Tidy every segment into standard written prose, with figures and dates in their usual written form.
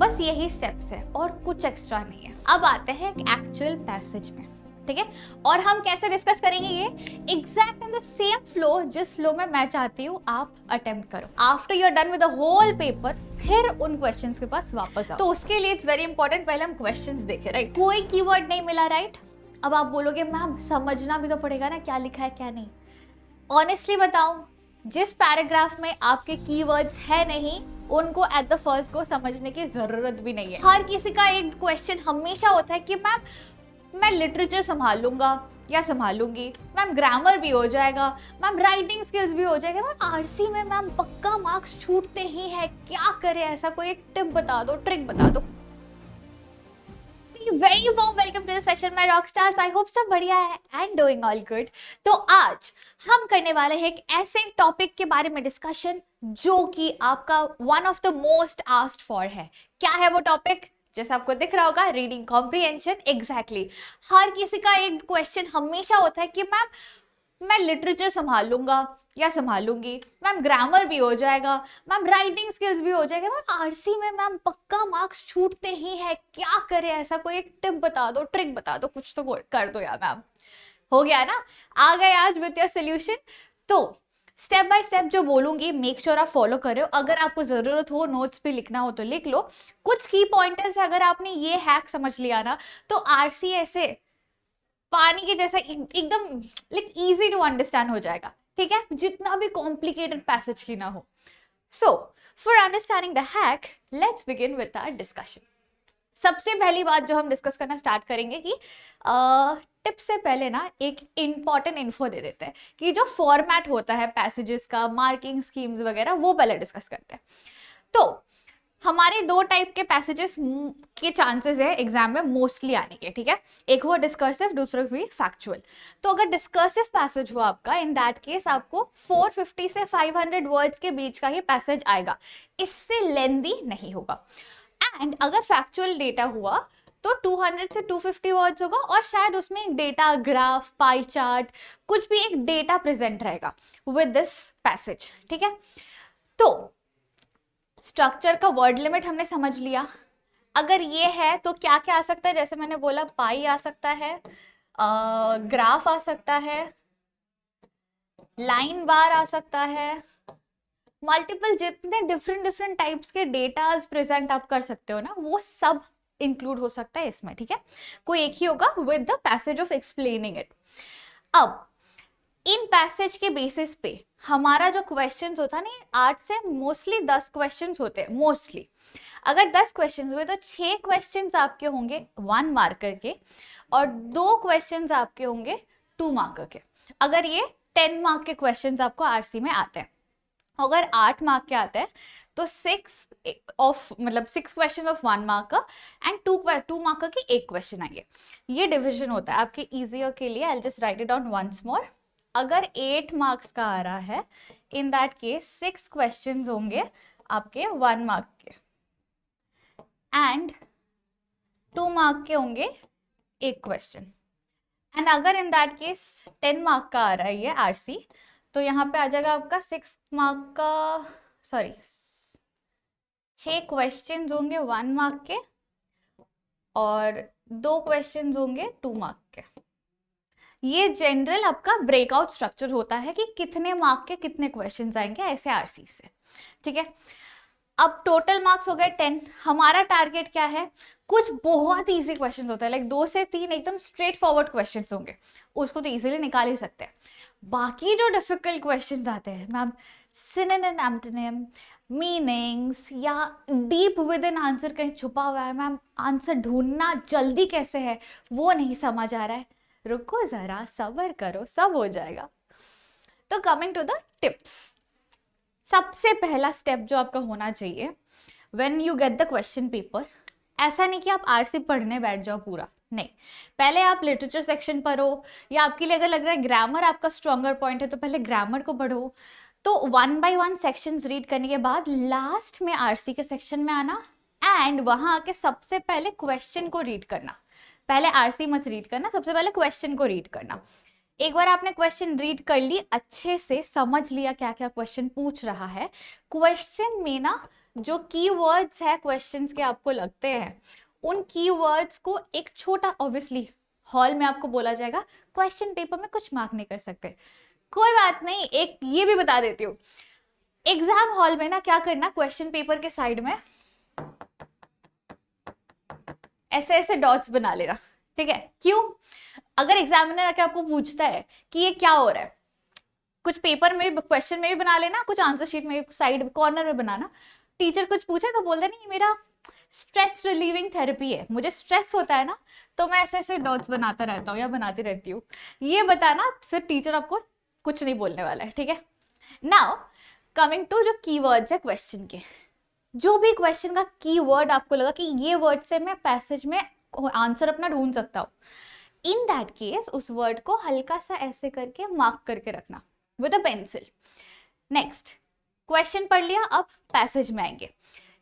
बस यही स्टेप्स है और कुछ एक्स्ट्रा नहीं है। अब आते हैं एक एक्चुअल पैसेज में, ठीक है। और हम कैसे डिस्कस करेंगे ये exact in the same flow जिस फ्लो में मैं चाहती हूँ आप अटेम्प्ट करो। After you are done with the whole paper फिर उन क्वेश्चंस के पास वापस आओ। तो उसके लिए इट्स वेरी इंपॉर्टेंट पहले हम क्वेश्चंस देखें, राइट। कोई कीवर्ड नहीं मिला, राइट। अब आप बोलोगे मैम समझना भी तो पड़ेगा ना क्या लिखा है क्या नहीं। ऑनेस्टली बताऊं, जिस पैराग्राफ में आपके कीवर्ड्स है नहीं उनको एट द फर्स्ट को समझने की जरूरत भी नहीं है। हर किसी का एक क्वेश्चन हमेशा होता है कि मैम मैं लिटरेचर संभाल लूंगा या संभाल लूंगी, मैम ग्रामर भी हो जाएगा, मैम राइटिंग स्किल्स भी हो जाएगा, मैम आरसी में मैम पक्का मार्क्स छूटते ही है, क्या करे, ऐसा कोई एक टिप बता दो, ट्रिक बता दो। Very warm welcome to the session my rock stars. I hope सब बढ़िया है एंड डूइंग ऑल गुड। तो आज हम करने वाले हैं एक ऐसे टॉपिक के बारे में डिस्कशन जो कि आपका one of the most asked for है। क्या है वो टॉपिक? जैसे आपको दिख रहा होगा, रीडिंग कॉम्प्रिहेंशन। एग्जैक्टली हर किसी का एक क्वेश्चन हमेशा होता है कि मैम मैं लिटरेचर संभाल लूंगा या संभाल लूंगी, मैम ग्रामर भी हो जाएगा, मैम राइटिंग स्किल्स भी हो जाएगा, मैम आरसी में मैम पक्का मार्क्स छूटते ही है, क्या करे, ऐसा कोई एक टिप बता दो, ट्रिक बता दो, कुछ तो कर दो यार मैम। हो गया ना, आ गए आज विद योर सोल्यूशन। तो स्टेप बाय स्टेप जो बोलूंगी मेक श्योर आप फॉलो करो। अगर आपको जरूरत हो नोट्स पे लिखना हो तो लिख लो। कुछ की पॉइंटर्स है, अगर आपने ये हैक समझ लिया ना तो आरसी ऐसे पानी के जैसा एकदम लाइक इजी टू अंडरस्टैंड हो जाएगा, ठीक है, जितना भी कॉम्प्लिकेटेड पैसेज की ना हो। So for understanding the hack let's begin with our discussion. सबसे पहली बात जो हम डिस्कस करना स्टार्ट करेंगे कि टिप से पहले ना एक इंपॉर्टेंट इन्फो दे देते हैं कि जो फॉर्मेट होता है पैसेजेस का, मार्किंग स्कीम्स वगैरह, वो पहले डिस्कस करते हैं। तो हमारे दो टाइप के पैसेजेस के चांसेस है एग्जाम में मोस्टली आने के, ठीक है। एक हुआ डिस्कर्सिव, दूसरा हुई फैक्चुअल। तो अगर डिस्कर्सिव पैसेज हुआ आपका, इन दैट केस आपको 450 से 500 वर्ड्स के बीच का ही पैसेज आएगा, इससे लेंदी नहीं होगा। एंड अगर फैक्चुअल डेटा हुआ तो 200 से 250 वर्ड्स होगा और शायद उसमें एक डेटा, ग्राफ, पाई चार्ट, कुछ भी एक डेटा प्रेजेंट रहेगा विद दिस पैसेज, ठीक है। तो स्ट्रक्चर का वर्ड लिमिट हमने समझ लिया। अगर ये है तो क्या क्या आ सकता है, जैसे मैंने बोला पाई आ सकता है, ग्राफ आ सकता है, लाइन बार आ सकता है, मल्टीपल जितने डिफरेंट टाइप्स के डेटाज प्रेजेंट आप कर सकते हो ना वो सब इंक्लूड हो सकता है इसमें, ठीक है। कोई एक ही होगा with the passage of explaining it. अब इन पैसेज के बेसिस पे हमारा जो क्वेश्चंस होता है ना, 8 से मोस्टली 10 क्वेश्चंस होते हैं मोस्टली। अगर 10 क्वेश्चंस हुए तो 6 क्वेश्चंस आपके होंगे 1 मार्कर के और 2 क्वेश्चंस आपके होंगे 2 मार्कर के। अगर ये 10 मार्क के क्वेश्चंस आपको आरसी में आते हैं, अगर 8 मार्क के आते हैं तो 6 question of 1 mark and 2 mark के एक क्वेश्चन आएंगे। ये डिविजन होता है आपके इजियर के लिए। I just write it down once more. अगर 8 मार्क्स का आ रहा है, इन दैट केस 6 क्वेश्चंस होंगे आपके 1 मार्क के एंड 2 मार्क के होंगे एक क्वेश्चन। एंड अगर इन दैट केस 10 मार्क का आ रहा है ये आरसी, तो यहाँ पे आ जाएगा आपका 6 क्वेश्चंस होंगे 1 मार्क के और 2 क्वेश्चंस होंगे 2 मार्क के। ये जनरल आपका ब्रेकआउट स्ट्रक्चर होता है कि कितने मार्क के कितने क्वेश्चंस आएंगे ऐसे आरसी से, ठीक है। अब टोटल मार्क्स हो गए 10। हमारा टारगेट क्या है, कुछ बहुत इजी क्वेश्चन होता है, लाइक 2 से 3 एकदम स्ट्रेट फॉरवर्ड क्वेश्चन होंगे, उसको तो इजीली निकाल ही सकते हैं। बाकी जो डिफिकल्ट क्वेश्चंस आते हैं मैम, सिनोनिम, एंटोनिम, मीनिंग्स या डीप विद इन आंसर कहीं छुपा हुआ है, मैम आंसर ढूंढना जल्दी कैसे है वो नहीं समझ आ रहा है, रुको जरा सब्र करो, सब हो जाएगा। तो कमिंग टू द टिप्स, सबसे पहला स्टेप जो आपका होना चाहिए when you get the question paper, ऐसा नहीं कि आप आरसी पढ़ने बैठ जाओ पूरा, नहीं। पहले आप लिटरेचर सेक्शन पढ़ो, या आपके लिए अगर लग रहा है ग्रामर आपका स्ट्रॉन्गर पॉइंट है तो पहले ग्रामर को पढ़ो। तो 1 by 1 सेक्शंस रीड करने के बाद लास्ट में आरसी के सेक्शन में आना एंड वहां आके सबसे पहले क्वेश्चन को रीड करना। पहले आरसी मत रीड करना, सबसे पहले क्वेश्चन को रीड करना। एक बार आपने क्वेश्चन रीड कर ली, अच्छे से समझ लिया क्या क्या क्वेश्चन पूछ रहा है, क्वेश्चन में ना जो कीवर्ड्स है क्वेश्चंस के आपको लगते हैं, उन कीवर्ड्स को एक छोटा, ऑब्वियसली हॉल में आपको बोला जाएगा, क्वेश्चन पेपर में कुछ मार्क नहीं कर सकते, कोई बात नहीं, एक ये भी बता देती हूँ, एग्जाम हॉल में ना क्या करना, क्वेश्चन पेपर के साइड में ऐसे ऐसे डॉट्स बना लेना, ठीक है? क्यों? अगर एग्जामिनर आके आपको पूछता है कि ये क्या हो रहा है, कुछ पेपर में भी, क्वेश्चन में भी बना लेना, कुछ आंसर शीट में भी साइड कॉर्नर में बनाना, टीचर कुछ पूछे तो बोल देना ये मेरा स्ट्रेस रिलीविंग थेरेपी है, मुझे स्ट्रेस होता है ना तो मैं ऐसे ऐसे डॉट्स बनाता रहता हूँ या बनाती रहती हूँ, ये बताना, फिर टीचर आपको कुछ नहीं बोलने वाला है, ठीक है? नाउ कमिंग टू जो कीवर्ड्स है क्वेश्चन के, जो भी क्वेश्चन का कीवर्ड आपको लगा कि ये वर्ड से मैं पैसेज में आंसर अपना ढूंढ सकता हूँ, इन दैट केस उस वर्ड को हल्का सा ऐसे करके मार्क करके रखना with a pencil. Next question पढ़ लिया, अब पैसेज में आएंगे।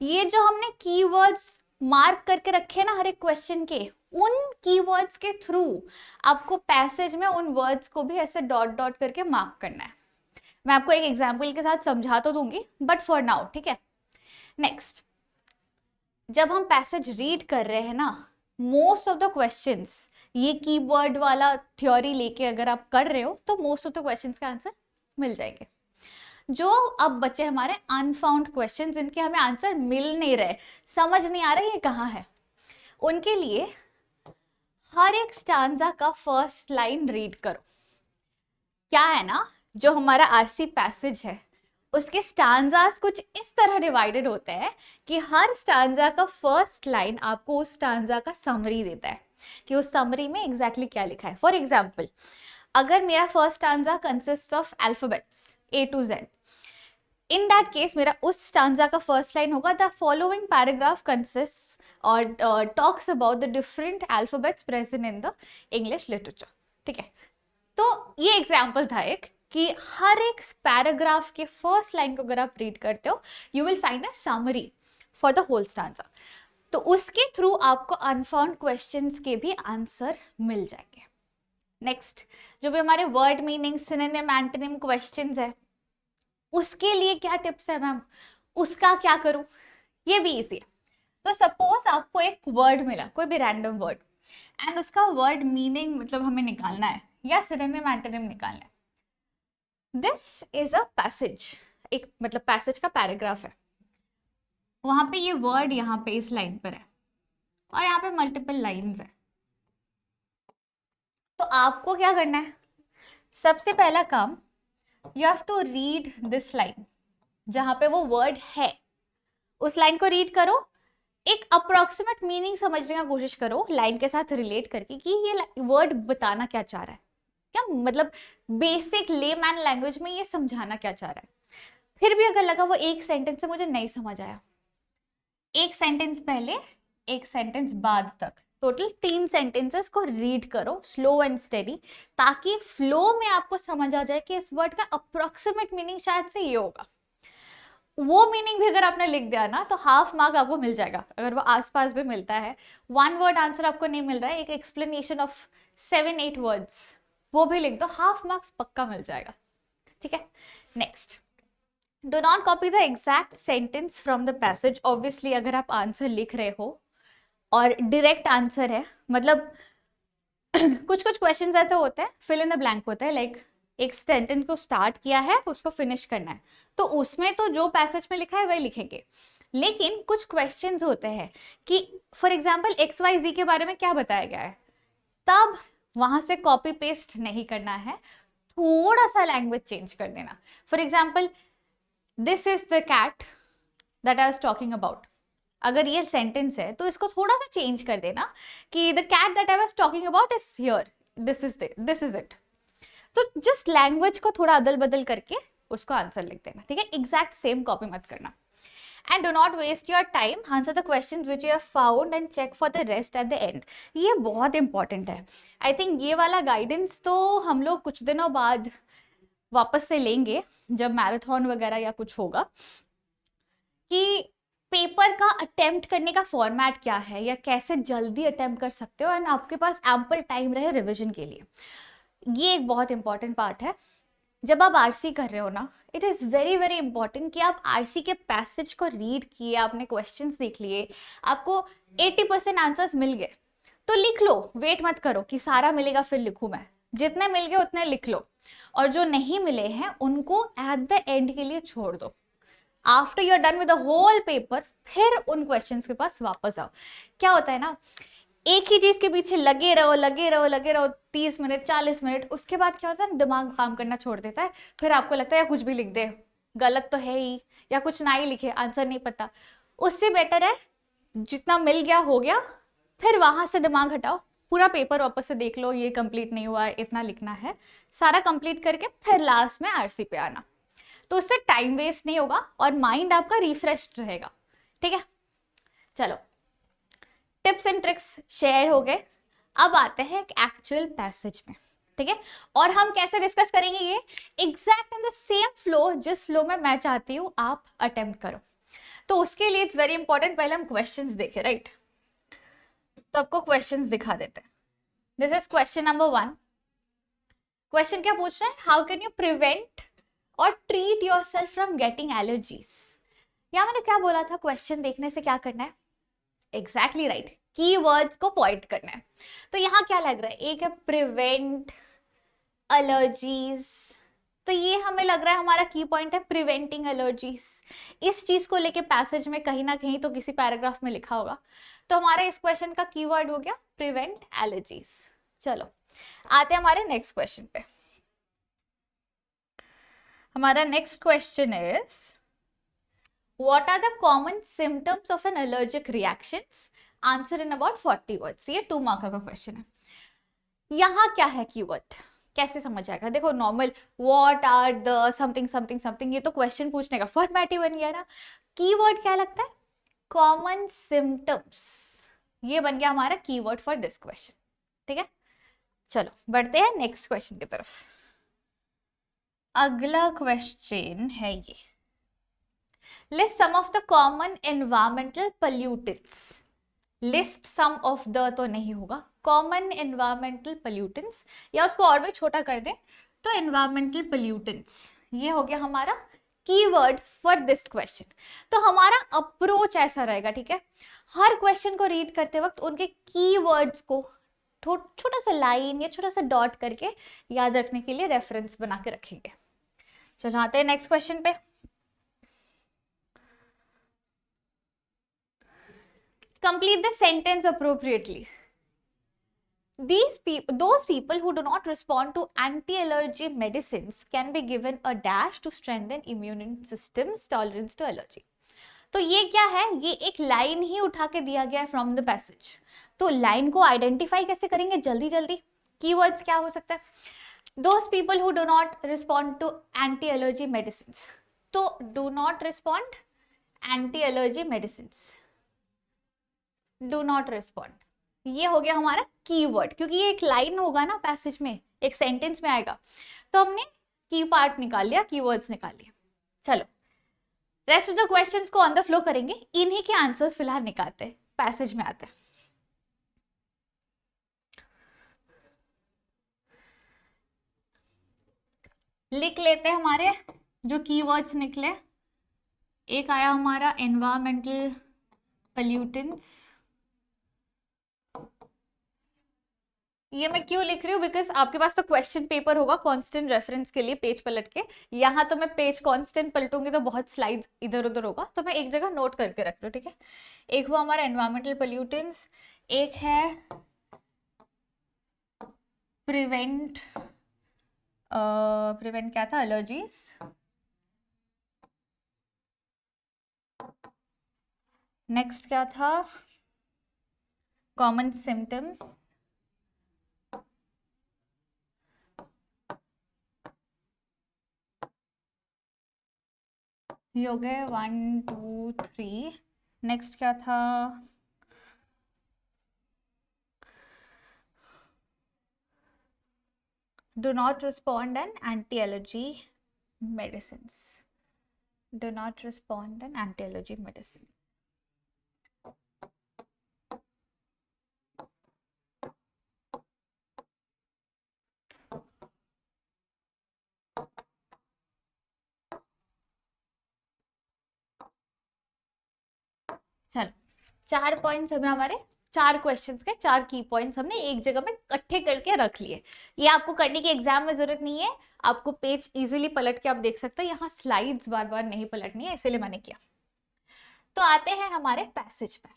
ये जो हमने कीवर्ड्स मार्क करके रखे ना हर एक क्वेश्चन के, उन कीवर्ड्स के थ्रू आपको पैसेज में उन वर्ड्स को भी ऐसे डॉट डॉट करके मार्क करना है। मैं आपको एक एग्जाम्पल के साथ समझा तो दूंगी, बट फॉर नाउ, ठीक है? नेक्स्ट, जब हम पैसेज रीड कर रहे हैं ना, मोस्ट ऑफ द क्वेश्चंस ये कीवर्ड वाला थ्योरी लेके अगर आप कर रहे हो तो मोस्ट ऑफ द क्वेश्चंस का आंसर मिल जाएंगे। जो अब बच्चे हमारे अनफाउंड क्वेश्चंस, जिनके हमें आंसर मिल नहीं रहे, समझ नहीं आ रहा ये कहाँ है, उनके लिए हर एक स्टांजा का फर्स्ट लाइन रीड करो। क्या है ना, जो हमारा आरसी पैसेज है उसके स्टांजास कुछ इस तरह डिवाइडेड होते हैं कि हर स्टांजा का फर्स्ट लाइन आपको उस स्टांजा का समरी देता है कि उस समरी में एग्जैक्टली क्या लिखा है। फॉर एग्जाम्पल, अगर मेरा first stanza consist of alphabets A to Z, in that case मेरा उस स्टांजा का फर्स्ट लाइन होगा, द फॉलोइंग पैराग्राफ कंसिस्ट और talks about the different alphabets present in the English literature, ठीक है? तो ये एग्जाम्पल था एक कि हर एक पैराग्राफ के फर्स्ट लाइन को अगर आप रीड करते हो, you will find the summary for the whole stanza, तो उसके थ्रू आपको अनफाउंड क्वेश्चंस के भी आंसर मिल जाएंगे। नेक्स्ट, जो भी हमारे word meaning, synonym, antonym questions है, उसके लिए क्या टिप्स है मैम, उसका क्या करूं, ये भी इजी है। तो सपोज आपको एक वर्ड मिला, कोई भी रैंडम वर्ड, एंड उसका वर्ड मीनिंग मतलब हमें निकालना है या सिनोनिम एंटोनिम निकालना है। दिस इज अ पैसेज, एक मतलब पैसेज का पैराग्राफ है, वहां पे ये वर्ड यहाँ पे इस लाइन पर है और यहाँ पे मल्टीपल लाइंस है। तो आपको क्या करना है, सबसे पहला काम, you have to read this line, जहां पे वो वर्ड है उस लाइन को रीड करो, एक अप्रोक्सीमेट मीनिंग समझने का कोशिश करो लाइन के साथ रिलेट करके कि ये वर्ड बताना क्या चाह रहा है, क्या मतलब बेसिक लेमैन लैंग्वेज में ये समझाना क्या चाह रहा है। फिर भी अगर लगा वो एक सेंटेंस से मुझे नहीं समझ आया, एक सेंटेंस पहले एक सेंटेंस बाद तक, टोटल 3 सेंटेंसेस को रीड करो स्लो एंड स्टेडी, ताकि फ्लो में आपको समझ आ जाए कि इस वर्ड का अप्रोक्सीमेट मीनिंग शायद से ये होगा। वो मीनिंग भी अगर आपने लिख दिया ना तो हाफ मार्क आपको मिल जाएगा, अगर वो आसपास भी मिलता है। 1 वर्ड आंसर आपको नहीं मिल रहा है, एक एक्सप्लेनेशन ऑफ 7-8 वर्ड्स वो भी लिख दो, हाफ मार्क्स पक्का मिल जाएगा, ठीक है? Next, do not copy the exact sentence from the passage. Obviously अगर आप आंसर लिख रहे हो और डायरेक्ट आंसर है, मतलब कुछ कुछ क्वेश्चंस ऐसे होते हैं फिल इन द ब्लैंक होता है, लाइक एक सेंटेंस को स्टार्ट किया है उसको फिनिश करना है, तो उसमें तो जो पैसेज में लिखा है वही लिखेंगे। लेकिन कुछ क्वेश्चंस होते हैं कि फॉर एग्जांपल XYZ के बारे में क्या बताया गया है, तब वहां से कॉपी पेस्ट नहीं करना है, थोड़ा सा लैंग्वेज चेंज कर देना। For example, this is the cat that I was talking about, अगर ये सेंटेंस है तो इसको थोड़ा सा चेंज कर देना कि the cat that I was talking about is here, this is it. तो जस्ट लैंग्वेज को थोड़ा अदल बदल करके उसको आंसर लिख देना, ठीक है? एग्जैक्ट सेम कॉपी मत करना। And do not waste your time, answer the questions which you have found and check for the rest at the end. ये बहुत इंपॉर्टेंट है। आई थिंक ये वाला गाइडेंस तो हम लोग कुछ दिनों बाद वापस से लेंगे जब मैराथन वगैरह या कुछ होगा, कि पेपर का अटेम्प्ट करने का फॉर्मेट क्या है या कैसे जल्दी अटेम्प्ट कर सकते हो एंड आपके पास एम्पल टाइम रहे रिविजन के लिए। ये एक बहुत इंपॉर्टेंट पार्ट है। जब आप आरसी कर रहे हो ना, it is very very important कि आप आरसी के पैसेज को रीड किए, आपने क्वेश्चंस देख लिए, आपको 80% आंसर्स मिल गए तो लिख लो, वेट मत करो कि सारा मिलेगा फिर लिखूं मैं। जितने मिल गए उतने लिख लो, और जो नहीं मिले हैं उनको एट द एंड के लिए छोड़ दो। After you are done with the whole paper, फिर उन क्वेश्चंस के पास वापस आओ। क्या होता है ना, एक ही चीज के पीछे लगे रहो लगे रहो लगे रहो 30 मिनट 40 मिनट, उसके बाद क्या होता है, दिमाग काम करना छोड़ देता है। फिर आपको लगता है या कुछ भी लिख दे, गलत तो है ही, या कुछ ना ही लिखे, आंसर नहीं पता। उससे बेटर है जितना मिल गया हो गया, फिर वहां से दिमाग हटाओ, पूरा पेपर वापस से देख लो, ये कंप्लीट नहीं हुआ है, इतना लिखना है, सारा कंप्लीट करके फिर लास्ट में आरसी पे आना। तो उससे टाइम वेस्ट नहीं होगा और माइंड आपका रिफ्रेश्ड रहेगा। ठीक है, चलो टिप्स एंड ट्रिक्स शेयर हो गए। अब आते हैं एक एक्चुअल पैसेज में। ठीक है, और हम कैसे डिस्कस करेंगे ये, exact in the same flow जिस फ्लो में मैं चाहती हूं आप अटेम्प्ट करो। तो उसके लिए इट्स वेरी इंपॉर्टेंट, पहले हम क्वेश्चंस देखें, राइट। तो आपको क्वेश्चंस दिखा देते हैं। This is question number 1। Question क्या पूछ रहा है, हाउ कैन यू प्रिवेंट और treat your self from getting allergies. या मैंने क्या बोला था, क्वेश्चन देखने से क्या करना है, एग्जैक्टली राइट, कीवर्ड्स को पॉइंट करना है। तो यहाँ क्या लग रहा है, एक है प्रिवेंट एलर्जीज, तो ये हमें लग रहा है हमारा की पॉइंट है, प्रिवेंटिंग एलर्जीज। इस चीज को लेके पैसेज में कहीं ना कहीं तो किसी पैराग्राफ में लिखा होगा। तो हमारे इस क्वेश्चन का कीवर्ड हो गया प्रिवेंट एलर्जीज। चलो आते हैं हमारे नेक्स्ट क्वेश्चन पे। हमारा next question is, what are the common symptoms of an allergic reactions, answer in about 40 words. ये 2 मार्क का क्वेश्चन है। यहाँ क्या है कीवर्ड, कैसे समझ आएगा, देखो normal what are the something something something, ये तो क्वेश्चन पूछने का फॉर्मेट ही बन गया ना। कीवर्ड क्या लगता है, कॉमन सिम्टम्स, ये बन गया हमारा कीवर्ड फॉर दिस क्वेश्चन। ठीक है, चलो बढ़ते हैं नेक्स्ट क्वेश्चन की तरफ। अगला क्वेश्चन है ये, list some of the common environmental pollutants. List some of the तो नहीं होगा, कॉमन एनवायरमेंटल पोल्यूटेंट्स, या उसको और भी छोटा कर दे तो एनवायरमेंटल पोल्यूटेंट्स, ये हो गया हमारा कीवर्ड फॉर दिस क्वेश्चन। तो हमारा अप्रोच ऐसा रहेगा, ठीक है, हर क्वेश्चन को रीड करते वक्त उनके कीवर्ड्स को छोटा सा लाइन या छोटा सा डॉट करके याद रखने के लिए रेफरेंस बना के रखेंगे। चलो आते हैं नेक्स्ट क्वेश्चन पे। Complete the sentence appropriately. Those people who do not respond to anti-allergy medicines can be given a dash to strengthen immune system's tolerance to allergy. तो ये क्या है, ये एक लाइन ही उठा के दिया गया है फ्रॉम द पैसेज। तो लाइन को आइडेंटिफाई कैसे करेंगे जल्दी जल्दी, कीवर्ड्स क्या हो सकता है, those people who do not respond to anti allergy medicine, तो do not respond anti allergy medicine, do not respond, ये हो गया हमारा कीवर्ड, क्योंकि ये एक लाइन होगा ना पैसेज में, एक सेंटेंस में आएगा, तो हमने की पार्ट निकाल लिया, कीवर्ड्स निकाल लिया। चलो रेस्ट ऑफ द क्वेश्चंस को ऑन द फ्लो करेंगे, इन्हीं के आंसर्स फिलहाल निकालते हैं, पैसेज में आते हैं। लिख लेते हैं हमारे जो कीवर्ड्स निकले। एक आया हमारा एनवायरमेंटल पोल्यूटेंट्स, ये मैं क्यों लिख रही हूँ, बिकॉज आपके पास तो क्वेश्चन पेपर होगा कांस्टेंट रेफरेंस के लिए पेज पलट के, यहाँ तो मैं पेज कांस्टेंट पलटूंगी तो बहुत स्लाइड्स इधर उधर होगा, तो मैं एक जगह नोट करके रख लो। ठीक है, एक हुआ हमारा एनवायरमेंटल पोल्यूटेंट्स, एक है प्रिवेंट क्या था, एलर्जीज, नेक्स्ट क्या था, कॉमन सिम्टम्स, ये हो गए 1 2 3, नेक्स्ट क्या था, do not respond an anti-allergy medicines, do not respond an anti-allergy medicine. चलो 4 पॉइंट्स हमें हमारे 4 क्वेश्चंस के 4 की पॉइंट्स हमने एक जगह में इकट्ठे करके रख लिए। ये आपको करने की एग्जाम में जरूरत नहीं है, आपको पेज इजीली पलट के आप देख सकते हो, यहाँ स्लाइड्स बार बार नहीं पलटनी है, इसीलिए मैंने किया। तो आते हैं हमारे पैसेज पे,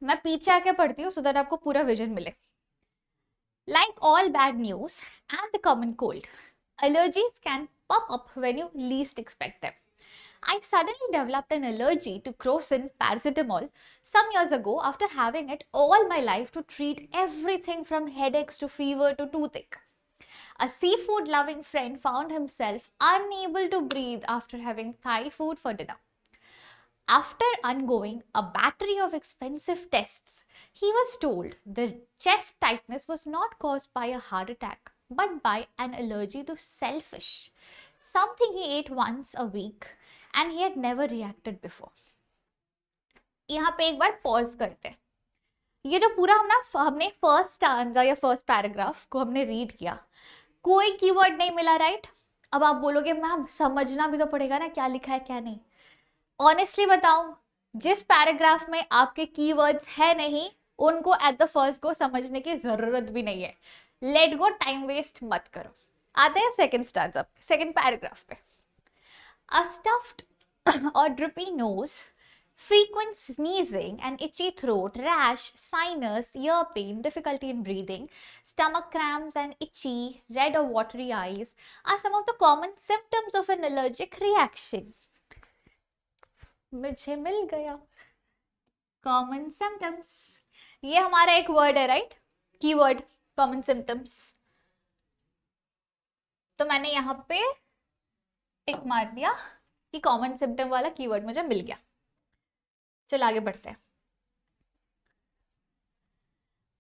मैं पीछे आके पढ़ती हूँ सो दैट आपको पूरा विजन मिले। Like all bad news and the common cold, allergies can pop up when you least expect them. I suddenly developed an allergy to crocin paracetamol some years ago after having it all my life to treat everything from headaches to fever to toothache. A seafood loving friend found himself unable to breathe after having Thai food for dinner. After undergoing a battery of expensive tests, he was told the chest tightness was not caused by a heart attack, but by an allergy to shellfish, something he ate once a week and he had never reacted before. यहाँ पे एक बार pause करते हैं। ये जो पूरा हमने first stanza या फर्स्ट पैराग्राफ को हमने रीड किया, कोई कीवर्ड नहीं मिला, राइट? अब आप बोलोगे मैम समझना भी तो पड़ेगा ना क्या लिखा है क्या नहीं। ऑनेस्टली बताऊं, जिस पैराग्राफ में आपके कीवर्ड्स है नहीं उनको एट द फर्स्ट को समझने की जरूरत भी नहीं है। लेट गो, टाइम वेस्ट मत करो। आते हैं सेकंड स्टैंजा, सेकंड पैराग्राफ पे। अ stuffed or drippy nose, frequent sneezing, an itchy throat, rash, sinus, ear pain, difficulty in breathing, stomach cramps, and itchy, red or watery eyes are some of the common symptoms of an allergic reaction. मुझे मिल गया common symptoms, ये हमारा एक word है, right? Keyword common symptoms. तो मैंने यहाँ पे टिक मार दिया कि कॉमन सिम्टम वाला कीवर्ड मुझे मिल गया। चलो आगे बढ़ते हैं।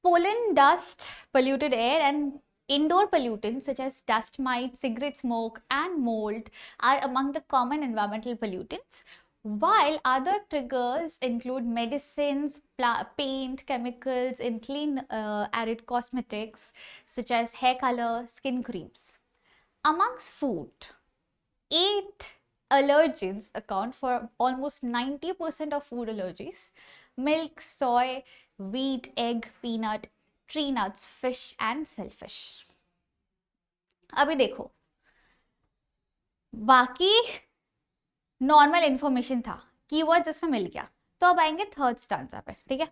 Pollen, dust, polluted air and indoor pollutants such as dust mites, cigarette smoke and mold are among the common environmental pollutants, while other triggers include medicines, paint, chemicals in clean arid cosmetics such as hair color, skin creams. Amongst food, 8 allergens account for almost 90% of food allergies: milk, soy, wheat, egg, peanut, tree nuts, fish and shellfish. अभी देखो, बाकी normal information था, keywords इसमें मिल गया। तो अब आएंगे third stanza पे, ठीक है?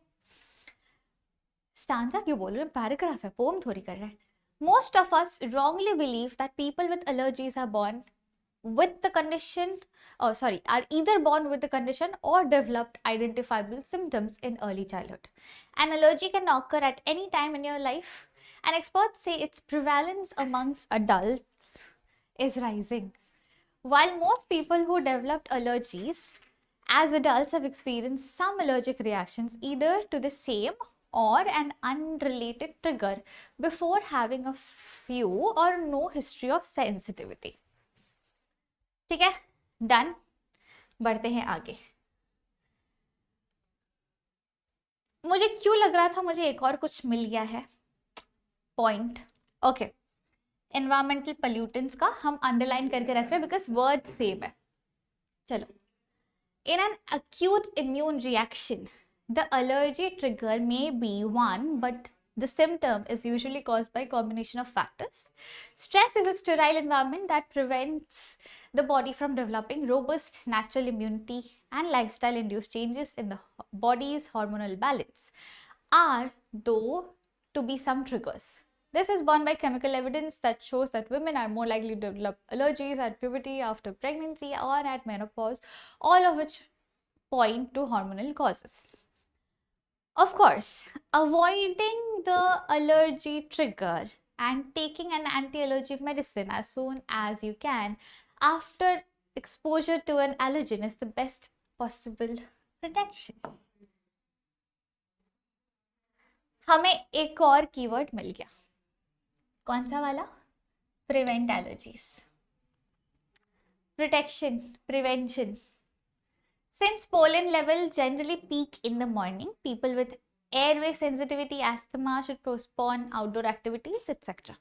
स्टांजा क्यों बोल रहे हैं, पैराग्राफ है, पोम थोड़ी कर रहे हैं। Most of us wrongly believe that people with allergies are born with the condition, are either born with the condition or developed identifiable symptoms in early childhood. An allergy can occur at any time in your life, and experts say its prevalence amongst adults is rising. While most people who developed allergies as adults have experienced some allergic reactions either to the same or an unrelated trigger before having a few or no history of sensitivity. ठीक है, done. बढ़ते हैं आगे। मुझे क्यों लग रहा था मुझे एक और कुछ मिल गया है पॉइंट। ओके, एनवायरमेंटल पोल्यूटेंट्स का हम अंडरलाइन करके रख रहे हैं बिकॉज वर्ड सेम है। चलो, in an acute immune reaction, the allergy trigger may be one, but the symptom is usually caused by a combination of factors. Stress is a sterile environment that prevents the body from developing robust natural immunity, and lifestyle-induced changes in the body's hormonal balance are, though, to be some triggers. This is borne by chemical evidence that shows that women are more likely to develop allergies at puberty, after pregnancy, or at menopause, all of which point to hormonal causes. Of course, avoiding the allergy trigger and taking an anti-allergic medicine as soon as you can after exposure to an allergen is the best possible protection. हमें एक और keyword मिल गया, कौन सा वाला? Prevent allergies, protection, prevention. Since pollen levels generally peak in the morning, people with airway sensitivity, asthma should postpone outdoor activities, etc.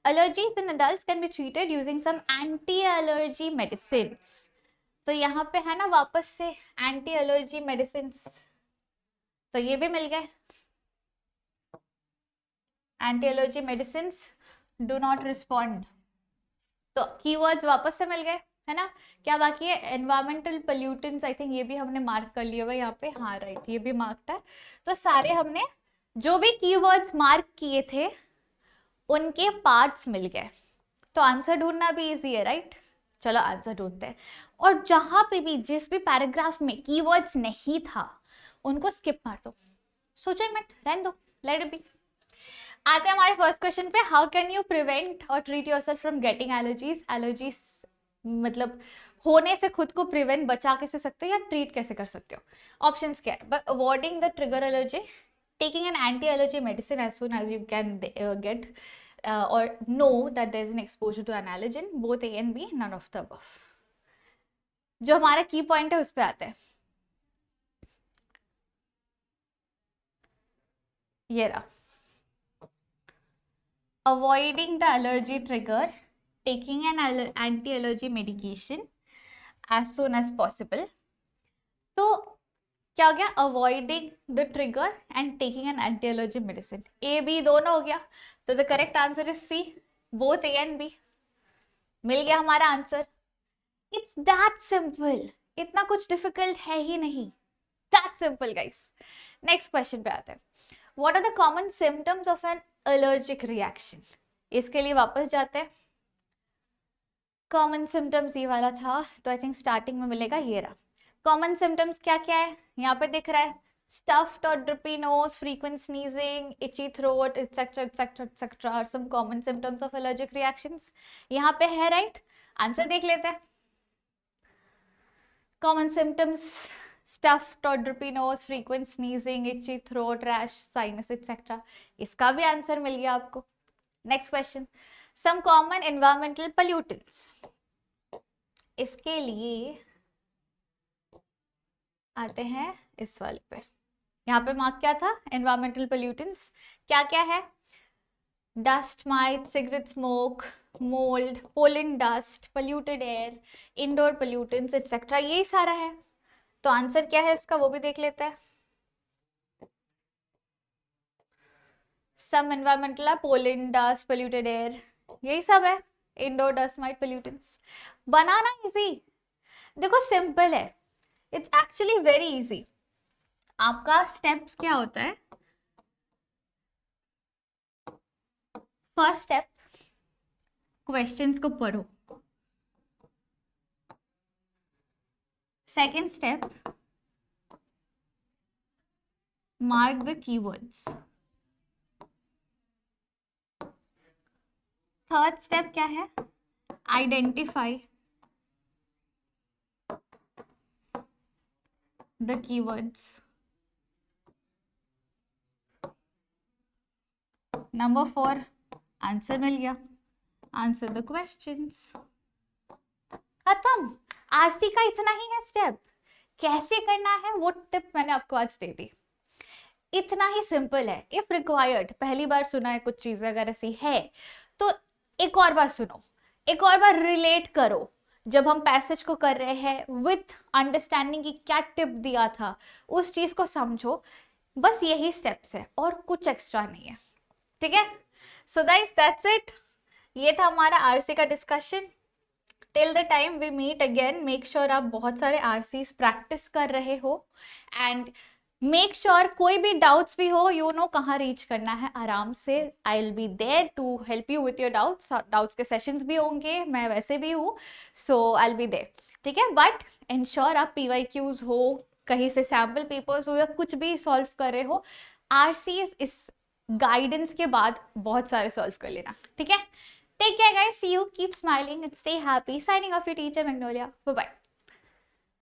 Allergies in adults can be treated using some anti-allergy medicines. तो यहाँ पे है ना वापस से anti-allergy medicines तो ये भी मिल गए। Anti allergy medicine do not respond, तो कीवर्ड्स वापस से मिल गए, है ना। क्या बाकी है, एनवायरमेंटल पोल्यूटेंट्स, आई थिंक ये भी हमने मार्क कर लिया हुआ यहाँ पे, हाँ राइट, ये भी मार्क है। तो सारे हमने जो भी कीवर्ड्स मार्क किए थे उनके पार्ट्स मिल गए, तो आंसर ढूंढना भी इजी है, राइट। चलो आंसर ढूंढते हैं, और जहां पे भी जिस भी पैराग्राफ में कीवर्ड्स नहीं था उनको स्किप मार दो, सोचो मत, रहने दो, लेट इट बी। आते हैं हमारे फर्स्ट क्वेश्चन पे, हाउ कैन यू प्रिवेंट और treat yourself from getting allergies. Allergies मतलब होने से खुद को प्रिवेंट, बचा कैसे सकते हो या ट्रीट कैसे कर सकते हो। ऑप्शंस क्या है, but avoiding the trigger allergy, taking an anti allergy medicine as soon as you can get, or know that there is an exposure to an allergen, both A and B, none of the above। जो हमारा की point है उस पे आते हैं, ये रहा, avoiding the allergy trigger, taking an anti-allergy medication as soon as possible। तो क्या हो गया, avoiding the trigger and taking an anti allergy medicine, A B दोनों हो गया, तो the correct answer is C, both A and B. मिल गया हमारा आंसर, इट्स दैट सिंपल, इतना कुछ डिफिकल्ट है ही नहीं, that simple guys. Next question पे आते हैं, what are the common symptoms of an allergic reaction. इसके लिए वापस जाते हैं, कॉमन सिम्टम्स ये वाला था, तो आई थिंक स्टार्टिंग में मिलेगा, ये रहा। कॉमन सिम्टम्स क्या क्या है, यहाँ पे दिख रहा है, स्टफ्ड और drippy nose, frequent sneezing, itchy throat, etcetera etcetera etcetera are some common symptoms of allergic reactions. यहाँ पे है, राइट। आंसर देख लेते हैं, कॉमन सिम्टम्स, स्टफ्ड और drippy nose, frequent sneezing, itchy throat, rash, sinus etcetera, इसका भी आंसर मिल गया आपको। Next question, some common environmental pollutants, इसके लिए आते हैं इस वाले पे, यहाँ पे मार्क क्या था, एनवायरमेंटल पोल्यूटेंट्स क्या क्या है, dust might, cigarette smoke, mould, pollen dust, polluted air, indoor pollutants etcetera, यही सारा है। तो आंसर क्या है इसका वो भी देख लेते हैं, some environmental, pollen dust, polluted air, यही सब है, इंडोर डस्ट माइट पोल्यूटेंट्स। बनाना इजी, देखो सिंपल है, इट्स एक्चुअली वेरी इजी। आपका स्टेप्स क्या होता है, फर्स्ट स्टेप क्वेश्चंस को पढ़ो, second step mark the keywords, third step क्या है, identify the keywords, number 4 answer मिल गया, आंसर द क्वेश्चंस, खत्म। आरसी का इतना ही है स्टेप, कैसे करना है वो टिप मैंने आपको आज दे दी, इतना ही सिंपल है। इफ रिक्वायर्ड, पहली बार सुना है कुछ चीजें अगर ऐसी है तो एक और बार सुनो, एक और बार रिलेट करो, जब हम पैसेज को कर रहे हैं विथ अंडरस्टैंडिंग कि क्या टिप दिया था, उस चीज को समझो, बस यही स्टेप्स है और कुछ एक्स्ट्रा नहीं है, ठीक है। सो गाइस दैट्स इट, ये था हमारा आरसी का discussion. Till the time we meet again, make sure आप बहुत सारे आरसीज प्रैक्टिस कर रहे हो, एंड मेक श्योर कोई भी डाउट्स भी हो, यू नो कहाँ रीच करना है आराम से, I will be there to help you with your doubts, doubts के सेशंस भी होंगे, मैं वैसे भी हूँ, so I will be there, ठीक है। बट इंश्योर आप PYQs हो, कहीं से सैम्पल पेपर्स हो या कुछ भी सॉल्व कर रहे हो, आरसीज इस गाइडेंस के बाद बहुत सारे सॉल्व कर लेना, ठीक है। Take care guys, see you, keep smiling and stay happy. Signing off your teacher Magnolia, bye bye.